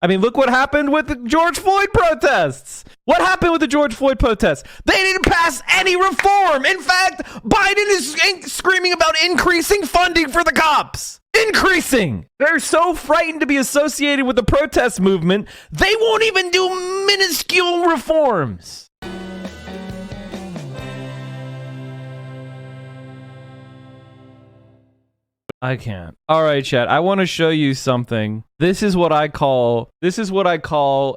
I mean, look what happened with the George Floyd protests. What happened with the George Floyd protests? They didn't pass any reform. In fact, Biden is screaming about increasing funding for the cops. Increasing. They're so frightened to be associated with the protest movement, they won't even do minuscule reforms. I can't. All right, chat. I want to show you something. This is what I call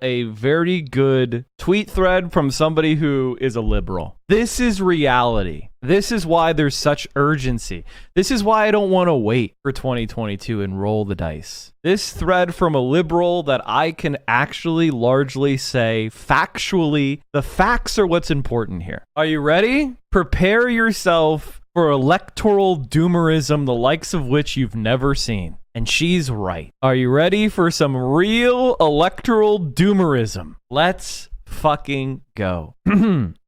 a very good tweet thread from somebody who is a liberal. This is reality. This is why there's such urgency. This is why I don't want to wait for 2022 and roll the dice. This thread from a liberal that I can actually largely say factually, the facts are what's important here. Are you ready? Prepare yourself for electoral doomerism, the likes of which you've never seen. And she's right. Are you ready for some real electoral doomerism? Let's fucking go.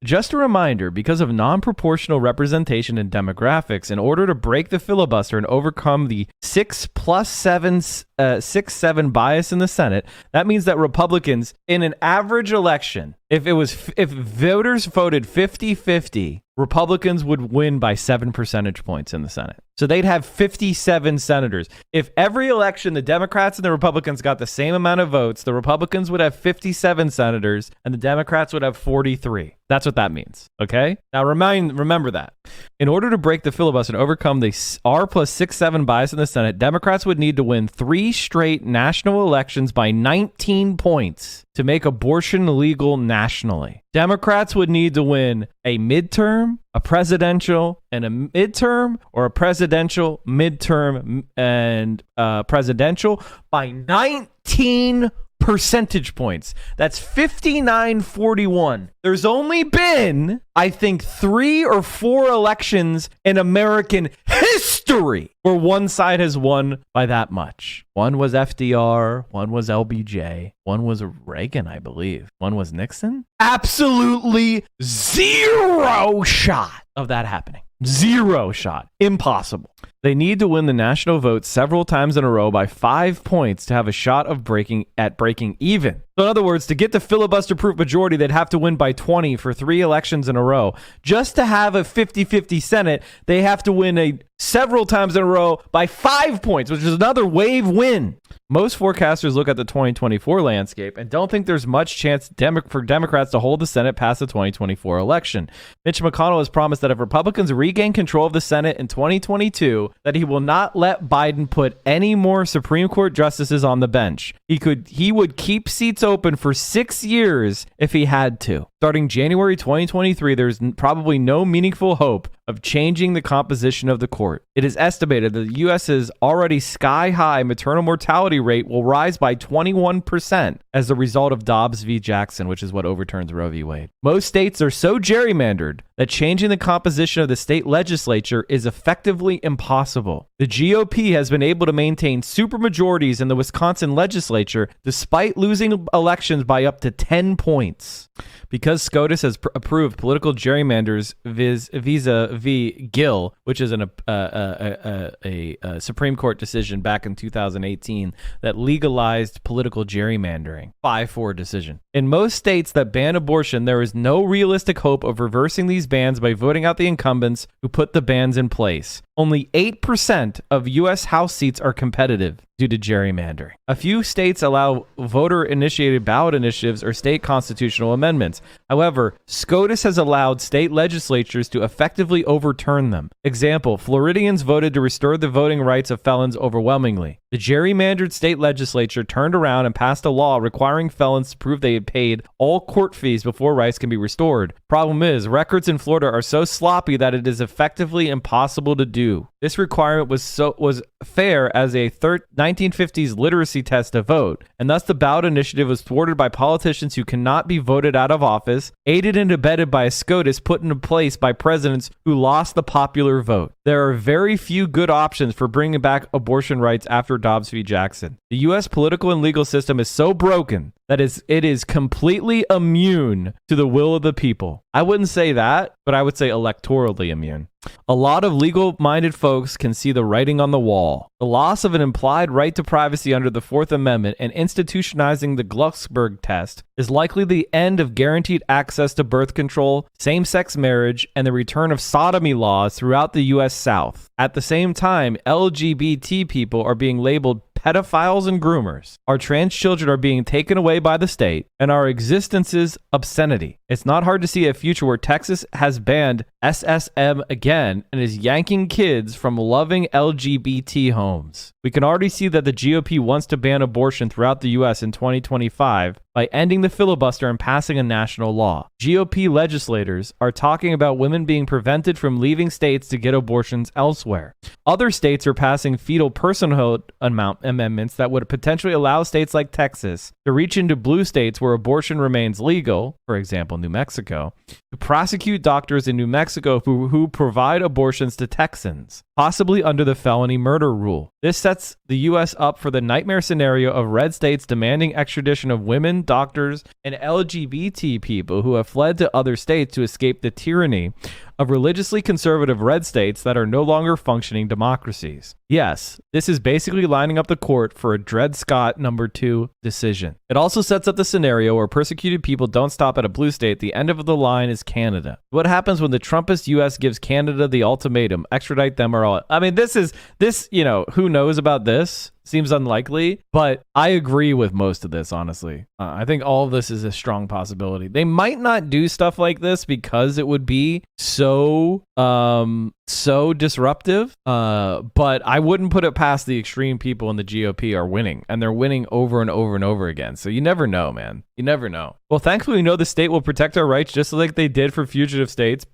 Just a reminder, because of non-proportional representation in demographics, in order to break the filibuster and overcome the 6+7 bias in the Senate, that means that Republicans in an average election, if voters voted 50-50, Republicans would win by 7 percentage points in the Senate. So they'd have 57 senators. If every election the Democrats and the Republicans got the same amount of votes, the Republicans would have 57 senators and the Democrats would have 43. That's what that means. Okay? Now remember that. In order to break the filibuster and overcome the R+7 bias in the Senate, Democrats would need to win 3 straight national elections by 19 points to make abortion legal nationally. Democrats would need to win a midterm, a presidential, and a midterm, or a presidential, midterm, and presidential by 19 percentage points. That's 59-41. There's only been, I think, 3 or 4 elections in American history where one side has won by that much. One was FDR, one was LBJ, one was Reagan, I believe. One was Nixon. Absolutely zero shot of that happening. Zero shot. Impossible. They need to win the national vote several times in a row by 5 points to have a shot of breaking even. So in other words, to get the filibuster-proof majority, they'd have to win by 20 for 3 elections in a row. Just to have a 50-50 Senate, they have to win several times in a row by 5 points, which is another wave win. Most forecasters look at the 2024 landscape and don't think there's much chance for Democrats to hold the Senate past the 2024 election. Mitch McConnell has promised that if Republicans regain control of the Senate in 2022, that he will not let Biden put any more Supreme Court justices on the bench. He would keep seats open for 6 years if he had to. Starting January 2023, there's probably no meaningful hope of changing the composition of the court. It is estimated that the U.S.'s already sky-high maternal mortality rate will rise by 21% as a result of Dobbs v. Jackson, which is what overturns Roe v. Wade. Most states are so gerrymandered that changing the composition of the state legislature is effectively impossible. The GOP has been able to maintain supermajorities in the Wisconsin legislature despite losing elections by up to 10 points. Because SCOTUS has approved political gerrymanders vis-a-vis Gill, which is a Supreme Court decision back in 2018 that legalized political gerrymandering. 5-4 decision. In most states that ban abortion, there is no realistic hope of reversing these bans by voting out the incumbents who put the bans in place. Only 8% of U.S. House seats are competitive due to gerrymandering. A few states allow voter-initiated ballot initiatives or state constitutional amendments. However, SCOTUS has allowed state legislatures to effectively overturn them. Example, Floridians voted to restore the voting rights of felons overwhelmingly. The gerrymandered state legislature turned around and passed a law requiring felons to prove they had paid all court fees before rights can be restored. Problem is, records in Florida are so sloppy that it is effectively impossible to do. This requirement was fair as a 1950s literacy test to vote, and thus the ballot initiative was thwarted by politicians who cannot be voted out of office, aided and abetted by a SCOTUS put into place by presidents who lost the popular vote. There are very few good options for bringing back abortion rights after Dobbs v. Jackson. The U.S. political and legal system is so broken that it is completely immune to the will of the people. I wouldn't say that, but I would say electorally immune. A lot of legal-minded folks can see the writing on the wall. The loss of an implied right to privacy under the Fourth Amendment and institutionalizing the Glucksberg test is likely the end of guaranteed access to birth control, same-sex marriage, and the return of sodomy laws throughout the U.S. South. At the same time, LGBT people are being labeled pedophiles and groomers. Our trans children are being taken away by the state, and our existence is obscenity. It's not hard to see a future where Texas has banned SSM again and is yanking kids from loving LGBT homes. We can already see that the GOP wants to ban abortion throughout the U.S. in 2025 by ending the filibuster and passing a national law. GOP legislators are talking about women being prevented from leaving states to get abortions elsewhere. Other states are passing fetal personhood amendments that would potentially allow states like Texas to reach into blue states where abortion remains legal, for example, New Mexico, to prosecute doctors in New Mexico who provide abortions to Texans, possibly under the felony murder rule. This sets the U.S. up for the nightmare scenario of red states demanding extradition of women, doctors, and LGBT people who have fled to other states to escape the tyranny of religiously conservative red states that are no longer functioning democracies. Yes, this is basically lining up the court for a Dred Scott number 2 decision. It also sets up the scenario where persecuted people don't stop at a blue state. The end of the line is Canada. What happens when the Trumpist U.S. gives Canada the ultimatum, extradite them or all? I mean, who knows about this? Seems unlikely, but I agree with most of this, honestly. I think all of this is a strong possibility. They might not do stuff like this because it would be so disruptive, but I wouldn't put it past the extreme people in the GOP are winning, and they're winning over and over and over again. So you never know, man. You never know. Well, thankfully, we know the state will protect our rights just like they did for fugitive states.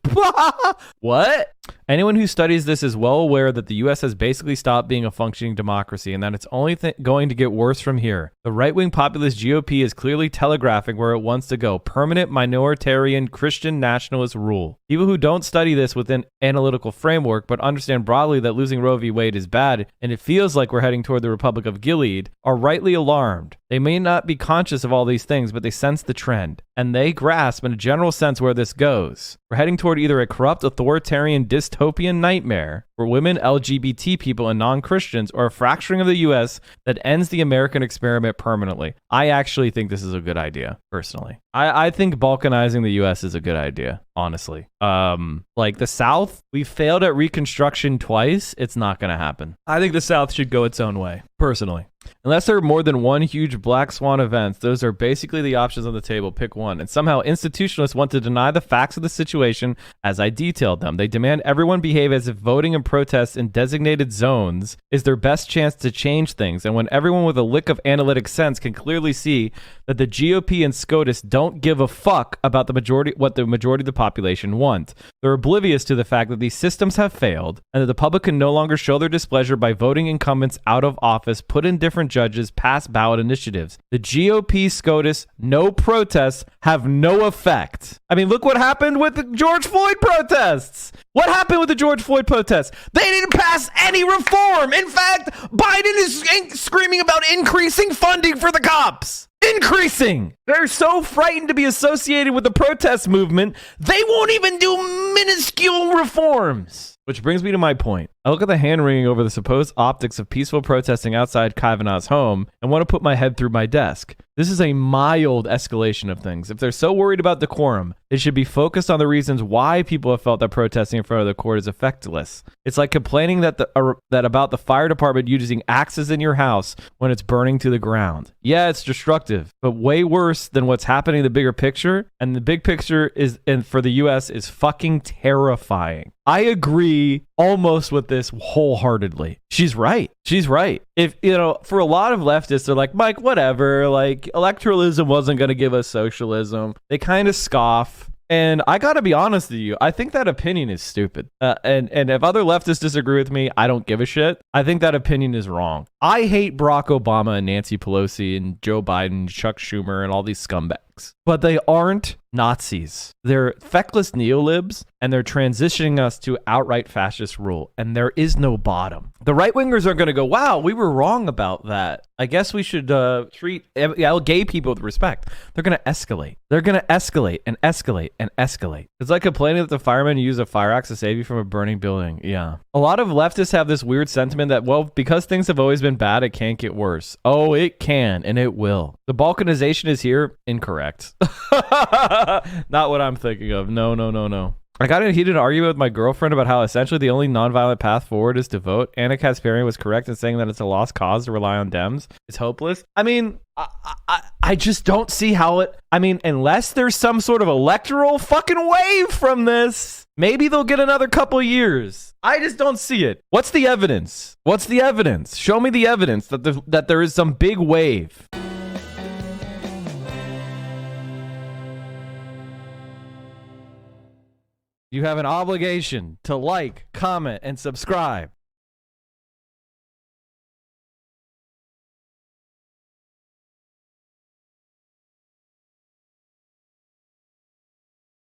What? Anyone who studies this is well aware that the U.S. has basically stopped being a functioning democracy and that it's only going to get worse from here. The right-wing populist GOP is clearly telegraphing where it wants to go: permanent minoritarian Christian nationalist rule. People who don't study this within analytical framework but understand broadly that losing Roe v. Wade is bad and it feels like we're heading toward the Republic of Gilead are rightly alarmed. They may not be conscious of all these things, but they sense the trend, and they grasp in a general sense where this goes. We're heading toward either a corrupt, authoritarian, dystopian nightmare for women, LGBT people, and non-Christians, or a fracturing of the U.S. that ends the American experiment permanently. I actually think this is a good idea, personally. I think balkanizing the U.S. is a good idea, honestly. Like the South, we failed at Reconstruction twice. It's not going to happen. I think the South should go its own way, personally. Unless there are more than one huge black swan event, those are basically the options on the table. Pick one. And somehow institutionalists want to deny the facts of the situation as I detailed them. They demand everyone behave as if voting and protests in designated zones is their best chance to change things. And when everyone with a lick of analytic sense can clearly see that the GOP and SCOTUS don't give a fuck about what the majority of the population want. They're oblivious to the fact that these systems have failed and that the public can no longer show their displeasure by voting incumbents out of office, put in different judges, pass ballot initiatives. The GOP, SCOTUS, no protests have no effect. I mean, look what happened with the George Floyd protests. What happened with the George Floyd protests? They didn't pass any reform. In fact, Biden is screaming about increasing funding for the cops. Increasing. They're so frightened to be associated with the protest movement, they won't even do minuscule reforms. Which brings me to my point. I look at the hand-wringing over the supposed optics of peaceful protesting outside Kavanaugh's home and want to put my head through my desk. This is a mild escalation of things. If they're so worried about decorum, they should be focused on the reasons why people have felt that protesting in front of the court is effectless. It's like complaining that about the fire department using axes in your house when it's burning to the ground. Yeah, it's destructive, but way worse than what's happening in the bigger picture. And the big picture is, and for the U.S., is fucking terrifying. I agree almost with this wholeheartedly. She's right. She's right. If, for a lot of leftists, they're like, Mike, whatever, like electoralism wasn't going to give us socialism. They kind of scoff. And I got to be honest with you, I think that opinion is stupid. And if other leftists disagree with me, I don't give a shit. I think that opinion is wrong. I hate Barack Obama and Nancy Pelosi and Joe Biden, Chuck Schumer, and all these scumbags. politics, but they aren't Nazis. They're feckless neolibs, and they're transitioning us to outright fascist rule, and there is no bottom. The right-wingers are going to go, wow, we were wrong about that. I guess we should treat gay people with respect. They're going to escalate. They're going to escalate and escalate and escalate. It's like complaining that the firemen use a fire axe to save you from a burning building. Yeah. A lot of leftists have this weird sentiment that, well, because things have always been bad, it can't get worse. Oh, it can, and it will. The balkanization is here. Incorrect. Not what I'm thinking of. No. I got in a heated argument with my girlfriend about how essentially the only nonviolent path forward is to vote. Anna Kasparian was correct in saying that it's a lost cause to rely on Dems. It's hopeless. I mean, I just don't see how it... I mean, unless there's some sort of electoral fucking wave from this, maybe they'll get another couple years. I just don't see it. What's the evidence? What's the evidence? Show me the evidence that there is some big wave. You have an obligation to like, comment, and subscribe.